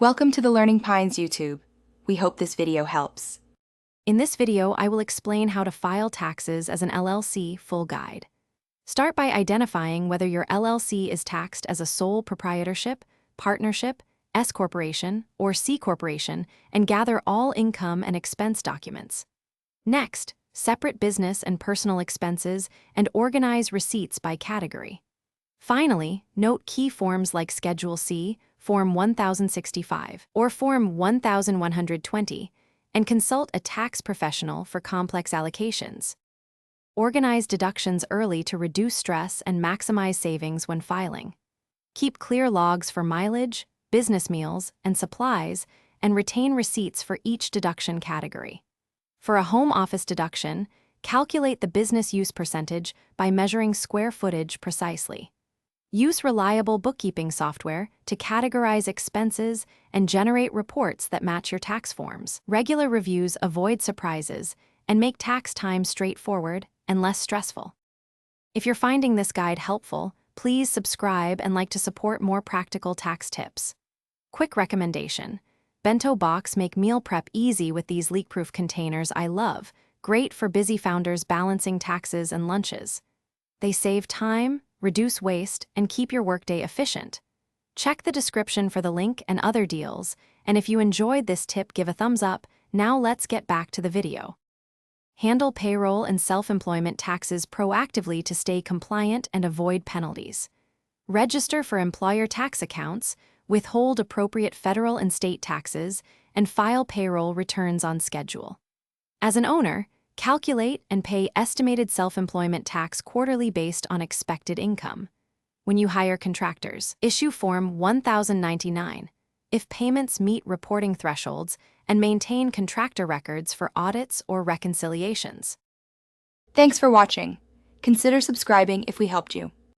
Welcome to the Learning Pines YouTube. We hope this video helps. In this video, I will explain how to file taxes as an LLC full guide. Start by identifying whether your LLC is taxed as a sole proprietorship, partnership, S corporation, or C corporation, and gather all income and expense documents. Next, separate business and personal expenses and organize receipts by category. Finally, note key forms like Schedule C, Form 1065, or Form 1120, and consult a tax professional for complex allocations. Organize deductions early to reduce stress and maximize savings when filing. Keep clear logs for mileage, business meals, and supplies, and retain receipts for each deduction category. For a home office deduction, calculate the business use percentage by measuring square footage precisely. Use reliable bookkeeping software to categorize expenses and generate reports that match your tax forms. Regular reviews avoid surprises and make tax time straightforward and less stressful. If you're finding this guide helpful, please subscribe and like to support more practical tax tips. Quick recommendation: Bento Box make meal prep easy with these leak-proof containers I love, great for busy founders balancing taxes and lunches. They save time, reduce waste, and keep your workday efficient. Check the description for the link and other deals, and if you enjoyed this tip, give a thumbs up. Now let's get back to the video. Handle payroll and self-employment taxes proactively to stay compliant and avoid penalties. Register for employer tax accounts, withhold appropriate federal and state taxes, and file payroll returns on schedule. As an owner, calculate and pay estimated self-employment tax quarterly based on expected income. When you hire contractors, issue Form 1099 if payments meet reporting thresholds, and maintain contractor records for audits or reconciliations. Thanks for watching. Consider subscribing if we helped you.